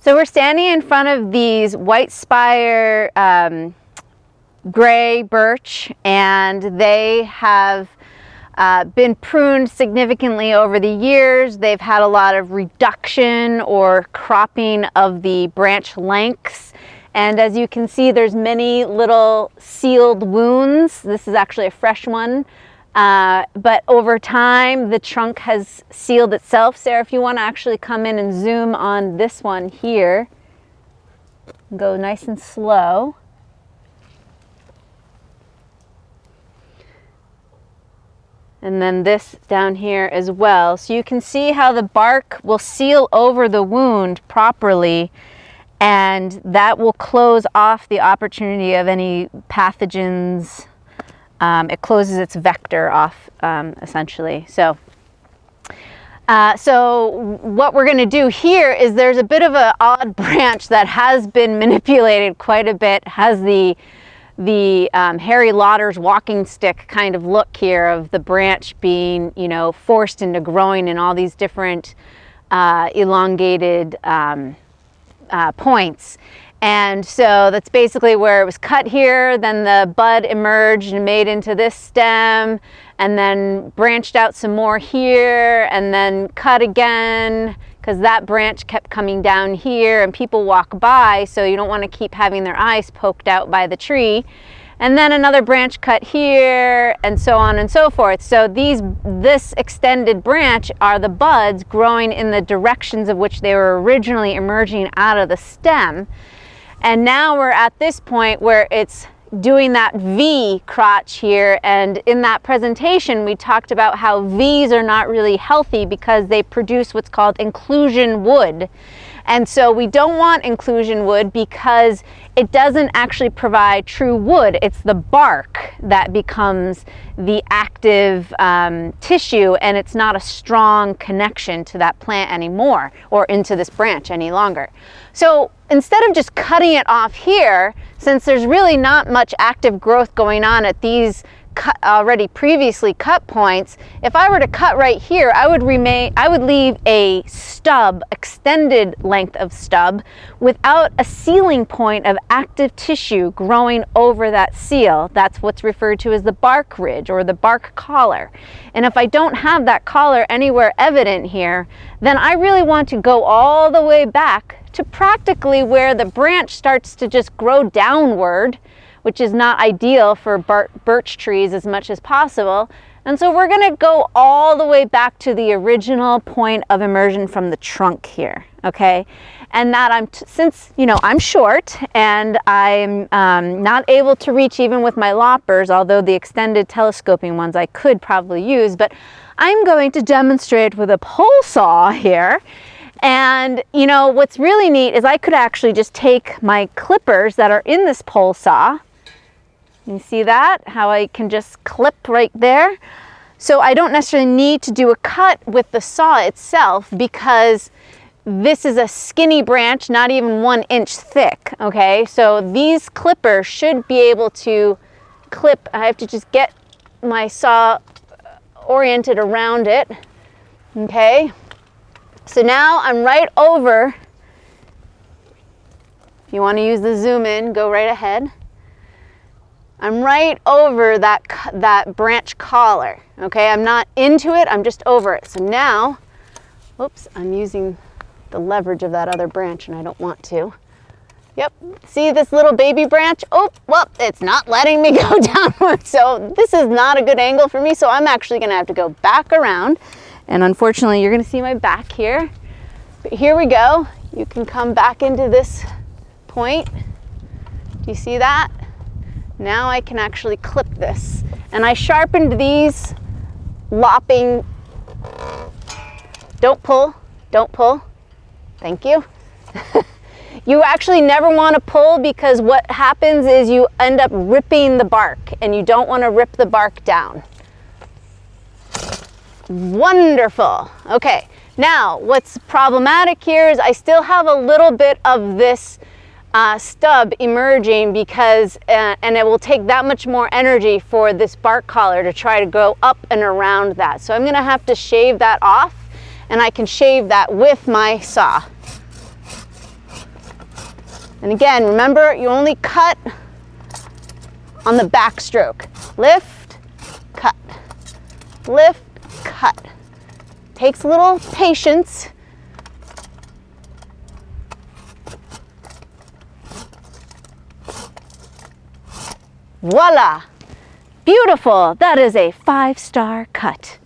So we're standing in front of these white spire gray birch, and they have been pruned significantly over the years. They've had a lot of reduction or cropping of the branch lengths. And as you can see, there's many little sealed wounds. This is actually a fresh one. But over time, the trunk has sealed itself. Sarah, if you want to actually come in and zoom on this one here, go nice and slow. And then this down here as well. So you can see how the bark will seal over the wound properly, and that will close off the opportunity of any pathogens. It closes its vector off, essentially. So what we're going to do here is there's a bit of an odd branch that has been manipulated quite a bit, has the Harry Lauder's walking stick kind of look here of the branch being, you know, forced into growing in all these different elongated points. And so that's basically where it was cut here, then the bud emerged and made into this stem, and then branched out some more here, and then cut again, because that branch kept coming down here, and people walk by, so you don't want to keep having their eyes poked out by the tree. And then another branch cut here, and so on and so forth. So this extended branch are the buds growing in the directions of which they were originally emerging out of the stem. And now we're at this point where it's doing that V crotch here. And in that presentation, we talked about how V's are not really healthy because they produce what's called inclusion wood. And so we don't want inclusion wood because it doesn't actually provide true wood. It's the bark that becomes the active tissue, and it's not a strong connection to that plant anymore, or into this branch any longer. So instead of just cutting it off here, since there's really not much active growth going on at these already previously cut points, if I were to cut right here, I would leave a stub, extended length of stub, without a sealing point of active tissue growing over that seal. That's what's referred to as the bark ridge or the bark collar. And if I don't have that collar anywhere evident here, then I really want to go all the way back to practically where the branch starts to just grow downward, which is not ideal for birch trees as much as possible. And so we're going to go all the way back to the original point of immersion from the trunk here, okay? And that since, you know, I'm short and I'm not able to reach even with my loppers, although the extended telescoping ones I could probably use, but I'm going to demonstrate with a pole saw here. And, you know, what's really neat is I could actually just take my clippers that are in this pole saw. You see that? How I can just clip right there. So I don't necessarily need to do a cut with the saw itself because this is a skinny branch, not even 1 inch thick, okay? So these clippers should be able to clip. I have to just get my saw oriented around it, okay? So now I'm right over. If you want to use the zoom in, go right ahead. I'm right over that branch collar, okay? I'm not into it, I'm just over it. So now, oops, I'm using the leverage of that other branch and I don't want to. Yep, see this little baby branch? Oh, well, it's not letting me go downward. So this is not a good angle for me, so I'm actually gonna have to go back around. And unfortunately, you're gonna see my back here. But here we go. You can come back into this point. Do you see that? Now I can actually clip this. And I sharpened these lopping. Don't pull, don't pull. Thank you. You actually never want to pull because what happens is you end up ripping the bark, and you don't want to rip the bark down. Wonderful. Okay, now what's problematic here is I still have a little bit of this stub emerging because, and it will take that much more energy for this bark collar to try to go up and around that. So I'm going to have to shave that off, and I can shave that with my saw. And again, remember, you only cut on the backstroke. Lift, cut, lift, cut. Takes a little patience. Voila! Beautiful! That is a 5-star cut.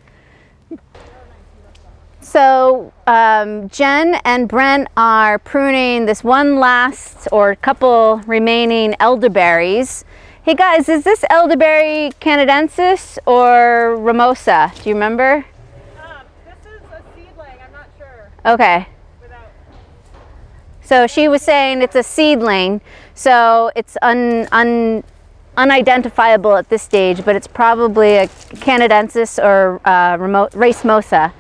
So Jen and Brent are pruning this one last or couple remaining elderberries. Hey guys, is this elderberry canadensis or ramosa? Do you remember? This is a seedling, I'm not sure. Okay. So she was saying it's a seedling, so it's unidentifiable at this stage, but it's probably a canadensis or racemosa.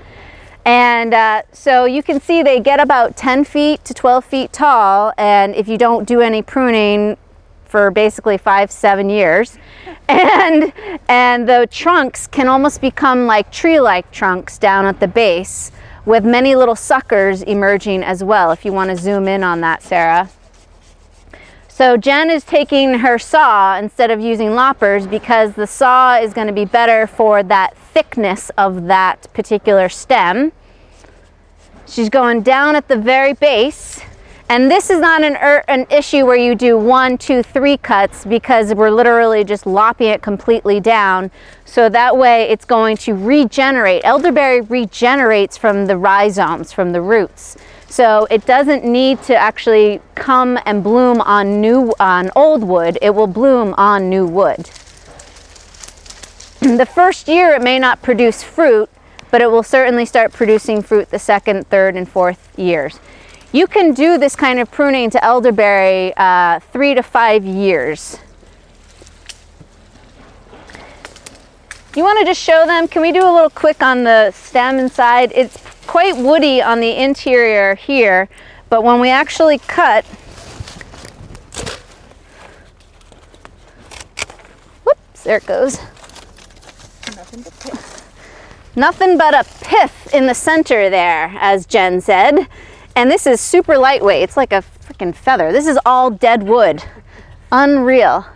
And so you can see they get about 10 feet to 12 feet tall, and if you don't do any pruning for basically 5-7 years, and the trunks can almost become like tree-like trunks down at the base, with many little suckers emerging as well, if you want to zoom in on that, Sarah. So Jen is taking her saw instead of using loppers because the saw is going to be better for that thickness of that particular stem. She's going down at the very base, and this is not an issue where you do 1, 2, 3 cuts, because we're literally just lopping it completely down. So that way it's going to regenerate. Elderberry regenerates from the rhizomes, from the roots. So it doesn't need to actually come and bloom on old wood. It will bloom on new wood. The first year it may not produce fruit, but it will certainly start producing fruit the second, third, and fourth years. You can do this kind of pruning to elderberry 3 to 5 years. You want to just show them? Can we do a little quick on the stem inside? It's quite woody on the interior here, but when we actually cut, whoops, there it goes. Nothing but a pith in the center there, as Jen said. And this is super lightweight. It's like a freaking feather. This is all dead wood. Unreal.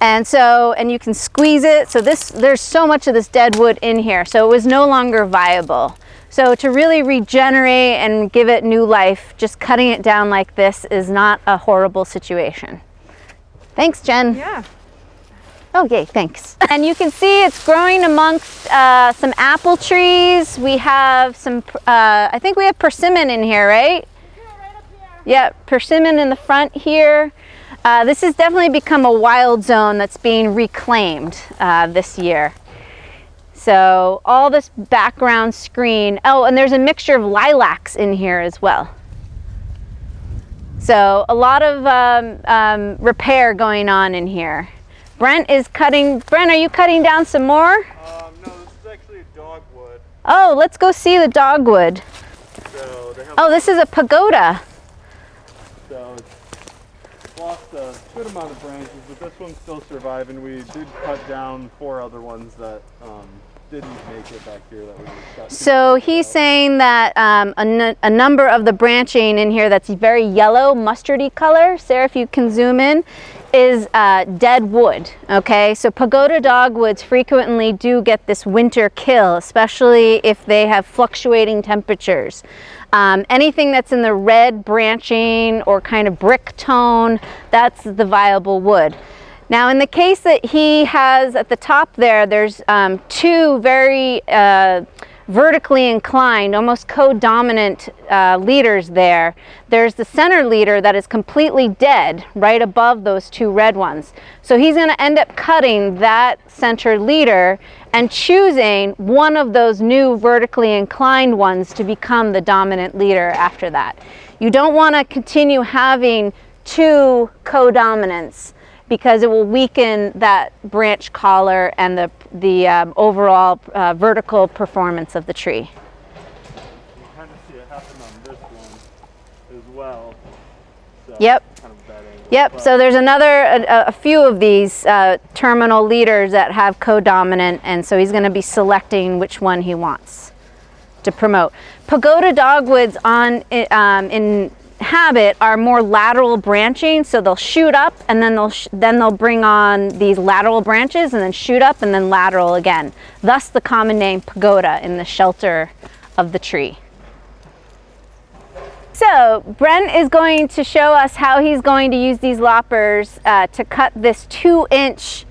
And so, and you can squeeze it. So there's so much of this dead wood in here. So it was no longer viable. So to really regenerate and give it new life, just cutting it down like this is not a horrible situation. Thanks, Jen. Yeah. Oh, yay, thanks. And you can see it's growing amongst some apple trees. We have some, I think we have persimmon in here, right? Yeah, right up here. Yeah, persimmon in the front here. This has definitely become a wild zone that's being reclaimed this year. So all this background screen. Oh, and there's a mixture of lilacs in here as well. So a lot of repair going on in here. Brent is cutting. Brent, are you cutting down some more? No, this is actually a dogwood. Oh, let's go see the dogwood. So they have Oh, this is a pagoda. So it's lost a good amount of branches, but this one's still surviving. We did cut down 4 other ones that didn't make it back here that we got. So he's saying that a number of the branching in here that's very yellow, mustardy color, Sarah, if you can zoom in, is dead wood, okay? So pagoda dogwoods frequently do get this winter kill, especially if they have fluctuating temperatures. Anything that's in the red branching or kind of brick tone, that's the viable wood. Now in the case that he has at the top there, there's 2 very vertically inclined, almost co-dominant leaders there. There's the center leader that is completely dead right above those 2 red ones. So he's going to end up cutting that center leader and choosing one of those new vertically inclined ones to become the dominant leader after that. You don't want to continue having 2 co-dominants, because it will weaken that branch collar and the overall vertical performance of the tree. You kind of see it happen on this one as well. So Yep. Kind of bad angle, Yep, but so there's a few of these terminal leaders that have co-dominant, and so he's going to be selecting which one he wants to promote. Pagoda dogwoods habit are more lateral branching, so they'll shoot up and then they'll bring on these lateral branches and then shoot up and then lateral again. Thus the common name pagoda in the shelter of the tree. So Brent is going to show us how he's going to use these loppers to cut this 2-inch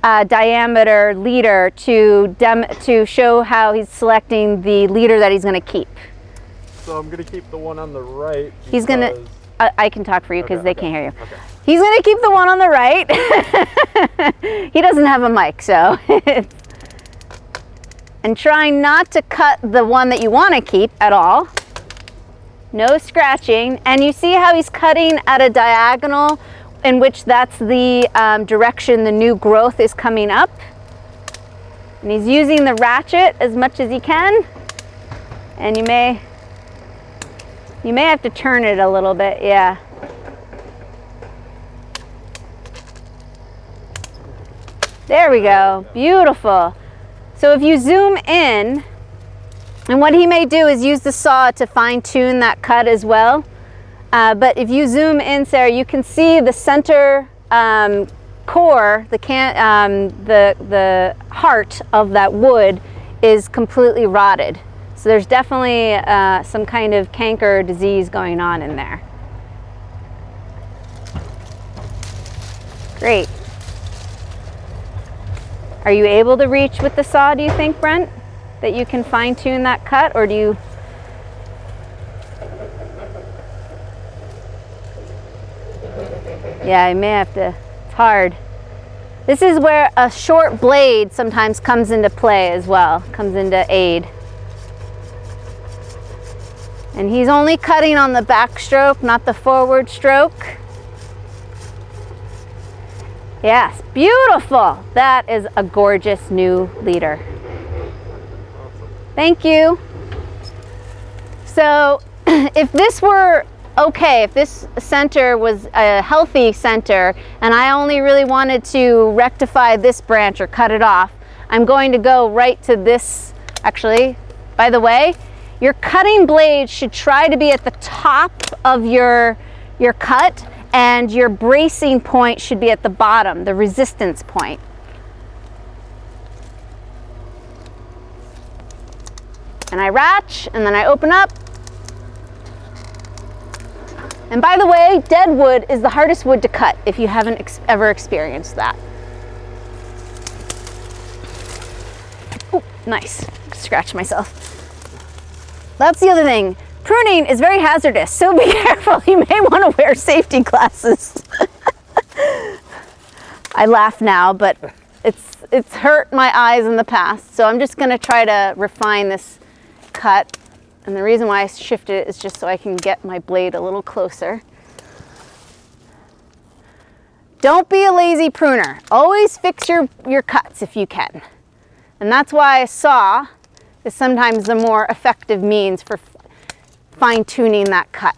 diameter leader to show how he's selecting the leader that he's going to keep. So I'm going to keep the one on the right. He's going to, I can talk for you because they can't hear you. Okay. He's going to keep the one on the right. He doesn't have a mic, so. And trying not to cut the one that you want to keep at all. No scratching. And you see how he's cutting at a diagonal in which that's the direction the new growth is coming up. And he's using the ratchet as much as he can. And you may have to turn it a little bit, yeah. There we go, beautiful. So if you zoom in, and what he may do is use the saw to fine tune that cut as well. But if you zoom in, Sarah, you can see the center core, the heart of that wood is completely rotted. So there's definitely some kind of canker disease going on in there. Great. Are you able to reach with the saw, do you think, Brent? That you can fine tune that cut, or do you? Yeah, I may have to, it's hard. This is where a short blade sometimes comes into play as well, comes into aid. And he's only cutting on the back stroke, not the forward stroke. Yes, beautiful. That is a gorgeous new leader. Thank you. So if this were okay, if this center was a healthy center and I only really wanted to rectify this branch or cut it off, I'm going to go right to this. Actually, by the way, your cutting blade should try to be at the top of your cut, and your bracing point should be at the bottom, the resistance point. And I ratch, and then I open up. And by the way, dead wood is the hardest wood to cut if you haven't ever experienced that. Oh, nice. Scratch myself. That's the other thing. Pruning is very hazardous, so be careful. You may want to wear safety glasses. I laugh now, but it's hurt my eyes in the past, so I'm just going to try to refine this cut. And the reason why I shifted it is just so I can get my blade a little closer. Don't be a lazy pruner. Always fix your cuts if you can. And that's why a saw is sometimes the more effective means for fine-tuning that cut.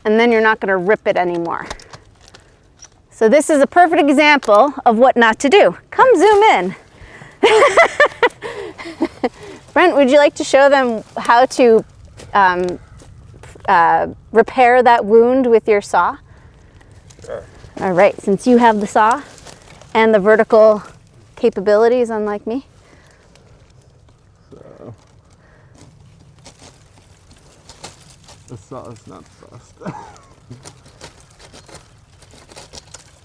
And then you're not going to rip it anymore. So this is a perfect example of what not to do. Come zoom in. Brent, would you like to show them how to repair that wound with your saw? Sure. All right, since you have the saw and the vertical capabilities, unlike me. So, the saw is not fast.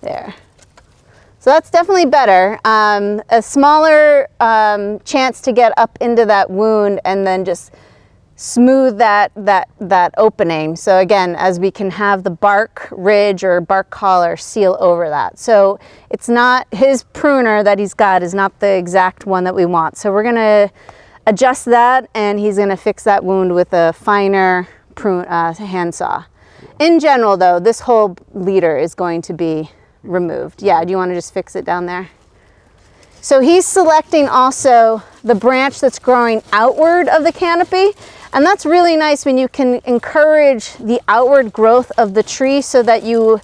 There. So that's definitely better. A smaller chance to get up into that wound and then just smooth that opening. So again, as we can have the bark ridge or bark collar seal over that. So it's not, his pruner that he's got is not the exact one that we want. So we're gonna adjust that, and he's gonna fix that wound with a finer handsaw. In general though, this whole leader is going to be removed. Yeah, do you want to just fix it down there? So he's selecting also the branch that's growing outward of the canopy, and that's really nice when you can encourage the outward growth of the tree so that you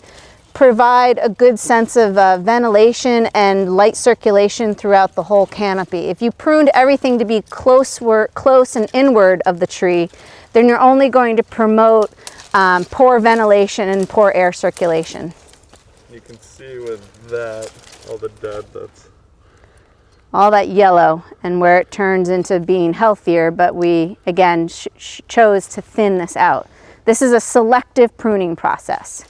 provide a good sense of ventilation and light circulation throughout the whole canopy. If you pruned everything to be close and inward of the tree, then you're only going to promote poor ventilation and poor air circulation. You can see with that, all the dead that's... All that yellow, and where it turns into being healthier, but we, again, chose to thin this out. This is a selective pruning process.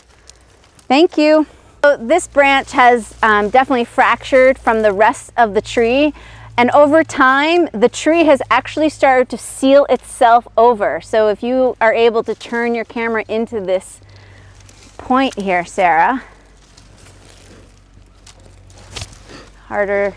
Thank you. So this branch has definitely fractured from the rest of the tree, and over time, the tree has actually started to seal itself over. So if you are able to turn your camera into this point here, Sarah. Harder.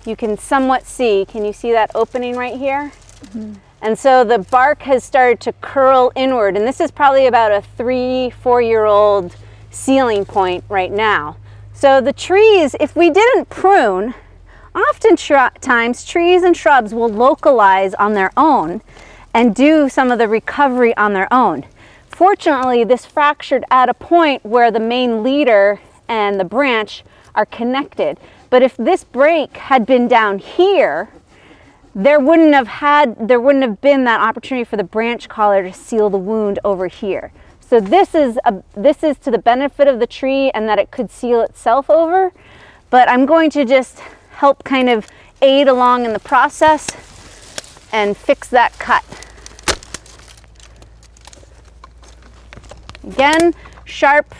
You can somewhat see, can you see that opening right here? Mm-hmm. And so the bark has started to curl inward, and this is probably about a 3-4-year-old sealing point right now. So the trees, if we didn't prune, oftentimes trees and shrubs will localize on their own and do some of the recovery on their own. Fortunately, this fractured at a point where the main leader and the branch are connected. But if this break had been down here, there wouldn't have been that opportunity for the branch collar to seal the wound over here. So this is to the benefit of the tree and that it could seal itself over. But I'm going to just help kind of aid along in the process and fix that cut. Again, sharp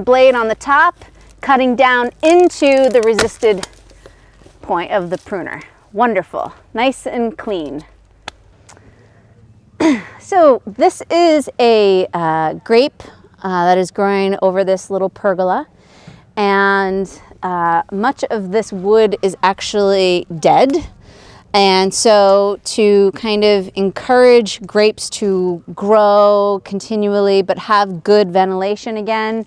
blade on the top, cutting down into the resisted point of the pruner. Wonderful, nice and clean. So this is a grape that is growing over this little pergola, and much of this wood is actually dead. And so to kind of encourage grapes to grow continually but have good ventilation again,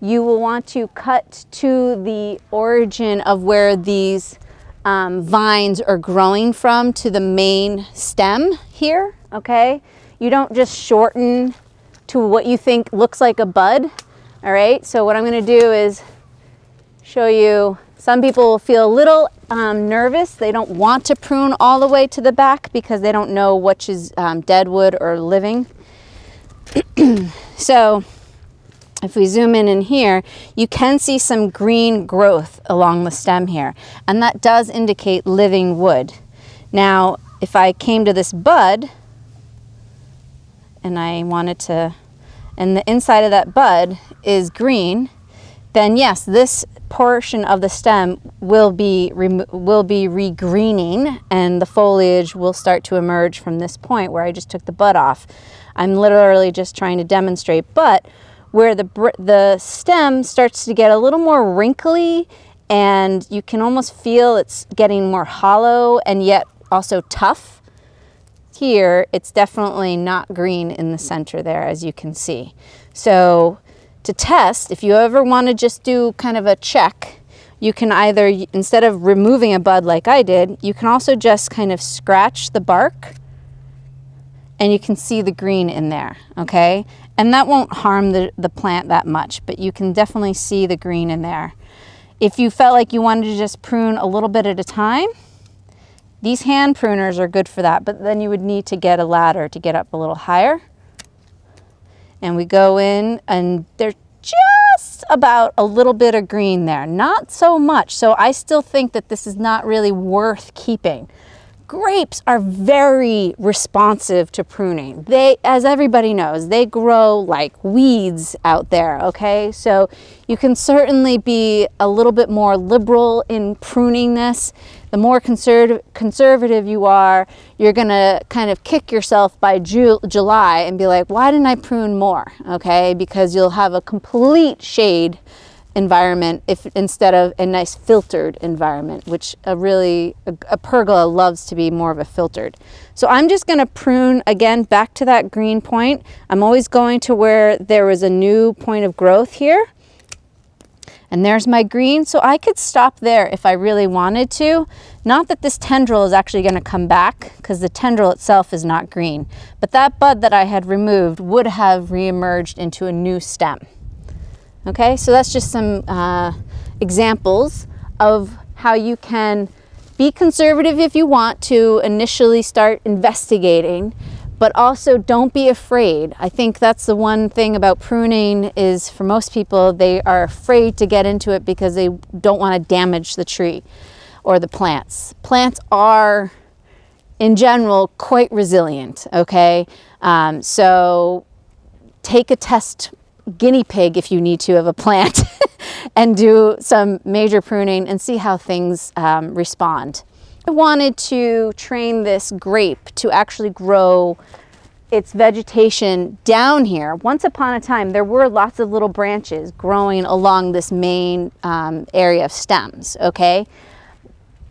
you will want to cut to the origin of where these vines are growing from, to the main stem here, okay? You don't just shorten to what you think looks like a bud, all right? So what I'm gonna do is show you, some people will feel a little nervous. They don't want to prune all the way to the back because they don't know which is dead wood or living. So if we zoom in here, you can see some green growth along the stem here, and that does indicate living wood. Now, if I came to this bud and I wanted to, and the inside of that bud is green, then yes, this portion of the stem will be regreening, and the foliage will start to emerge from this point where I just took the bud off. I'm literally just trying to demonstrate, but where the stem starts to get a little more wrinkly, and you can almost feel it's getting more hollow and yet also tough. Here, it's definitely not green in the center there, as you can see. So to test, if you ever want to just do kind of a check, you can either, instead of removing a bud like I did, you can also just kind of scratch the bark and you can see the green in there, okay? And that won't harm the plant that much, but you can definitely see the green in there. If you felt like you wanted to just prune a little bit at a time, these hand pruners are good for that, but then you would need to get a ladder to get up a little higher. And we go in, and there's just about a little bit of green there, not so much. So I still think that this is not really worth keeping. Grapes are very responsive to pruning. They, as everybody knows, they grow like weeds out there, okay? So you can certainly be a little bit more liberal in pruning this. The more conservative you are, you're gonna kind of kick yourself by July and be like, why didn't I prune more, okay? Because you'll have a complete shade environment instead of a nice filtered environment, which a pergola loves to be more of a filtered. So I'm just going to prune again back to that green point. I'm always going to where there was a new point of growth here, and there's my green. So I could stop there if I really wanted to. Not that this tendril is actually going to come back, because the tendril itself is not green, but that bud that I had removed would have reemerged into a new stem. Okay, so that's just some examples of how you can be conservative if you want to initially start investigating, but also don't be afraid. I think that's the one thing about pruning is for most people, they are afraid to get into it because they don't want to damage the tree or the plants. Plants are, in general, quite resilient, okay? So take a test guinea pig if you need to of a plant and do some major pruning and see how things respond. I wanted to train this grape to actually grow its vegetation down here. Once upon a time, there were lots of little branches growing along this main area of stems, okay?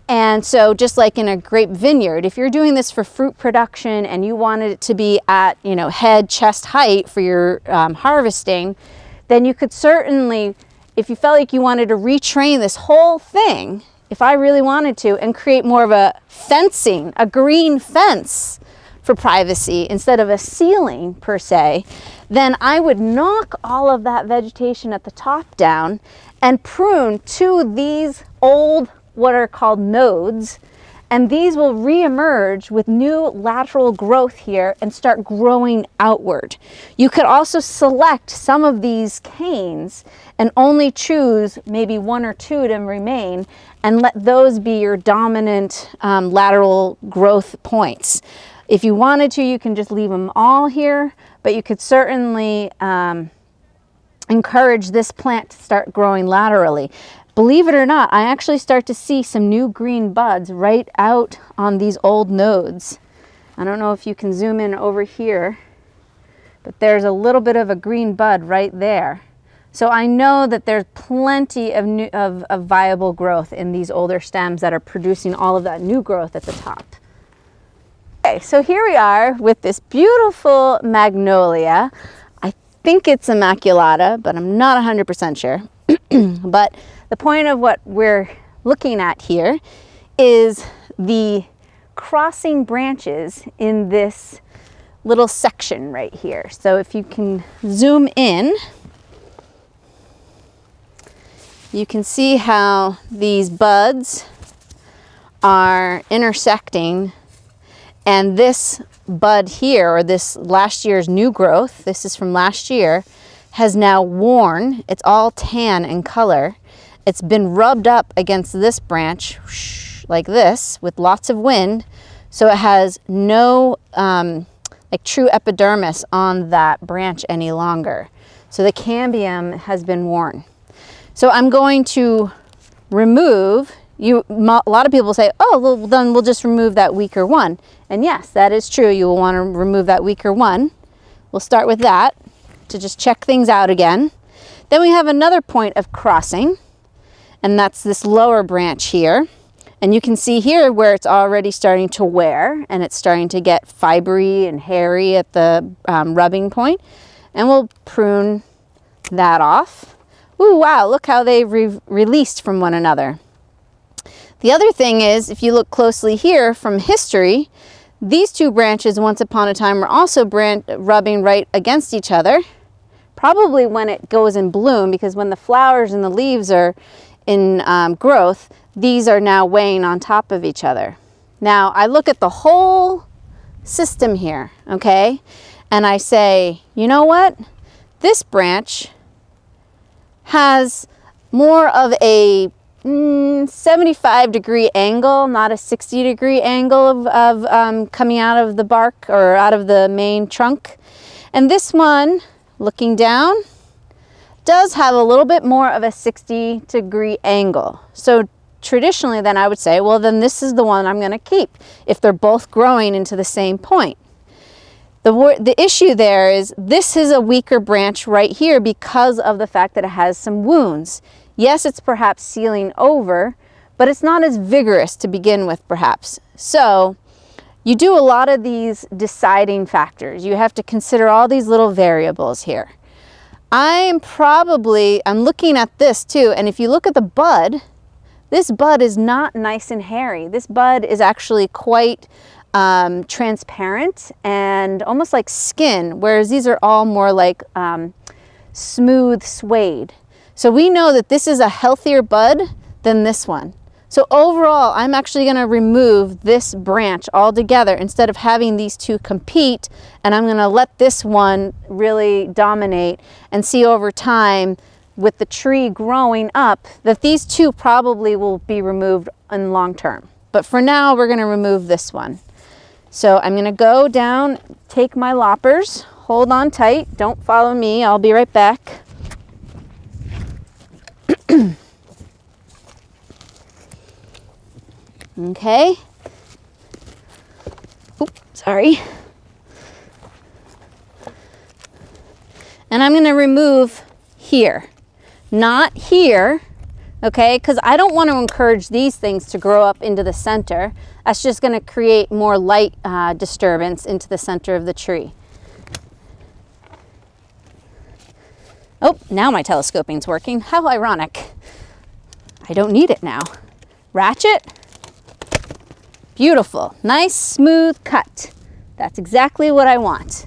And so just like in a grape vineyard, if you're doing this for fruit production and you wanted it to be at, you know, head, chest height for your harvesting, then you could certainly, if you felt like you wanted to retrain this whole thing, if I really wanted to, and create more of a fencing, a green fence for privacy instead of a ceiling per se, then I would knock all of that vegetation at the top down and prune to these old, what are called nodes, and these will re-emerge with new lateral growth here and start growing outward. You could also select some of these canes and only choose maybe one or two to remain and let those be your dominant lateral growth points. If you wanted to, you can just leave them all here, but you could certainly encourage this plant to start growing laterally. Believe it or not, I actually start to see some new green buds right out on these old nodes. I don't know if you can zoom in over here, but there's a little bit of a green bud right there. So I know that there's plenty of viable growth in these older stems that are producing all of that new growth at the top. Okay, so here we are with this beautiful magnolia. I think it's Immaculata, but I'm not 100% sure. But the point of what we're looking at here is the crossing branches in this little section right here. So if you can zoom in, you can see how these buds are intersecting, and this bud here, or this last year's new growth, this is from last year, has now worn. It's all tan in color. It's been rubbed up against this branch like this with lots of wind, so it has no like true epidermis on that branch any longer. So the cambium has been worn. So I'm going to remove, a lot of people say, oh, well, then we'll just remove that weaker one. And yes, that is true. You will want to remove that weaker one. We'll start with that to just check things out again. Then we have another point of crossing, and that's this lower branch here. And you can see here where it's already starting to wear, and it's starting to get fibery and hairy at the rubbing point. And we'll prune that off. Ooh, wow, look how they released from one another. The other thing is, if you look closely here from history, these two branches once upon a time were also rubbing right against each other, probably when it goes in bloom, because when the flowers and the leaves are in growth, these are now weighing on top of each other. Now, I look at the whole system here, okay, and I say, you know what? This branch has more of a 75-degree angle, not a 60-degree angle of coming out of the bark or out of the main trunk. And this one, looking down, does have a little bit more of a 60-degree angle. So traditionally then I would say, well, then this is the one I'm going to keep if they're both growing into the same point. The issue there is this is a weaker branch right here because of the fact that it has some wounds. Yes, it's perhaps sealing over, but it's not as vigorous to begin with perhaps. So you do a lot of these deciding factors. You have to consider all these little variables here. I'm looking at this too, and if you look at the bud, this bud is not nice and hairy. This bud is actually quite transparent and almost like skin, whereas these are all more like smooth suede. So we know that this is a healthier bud than this one. So overall, I'm actually going to remove this branch altogether instead of having these two compete, and I'm going to let this one really dominate and see over time with the tree growing up that these two probably will be removed in long term. But for now, we're going to remove this one. So I'm going to go down, take my loppers, hold on tight, don't follow me, I'll be right back. Okay. Oops, sorry. And I'm going to remove here, not here, okay, because I don't want to encourage these things to grow up into the center. That's just going to create more light disturbance into the center of the tree. Oh, now my telescoping's working. How ironic. I don't need it now. Ratchet. Beautiful, nice, smooth cut. That's exactly what I want.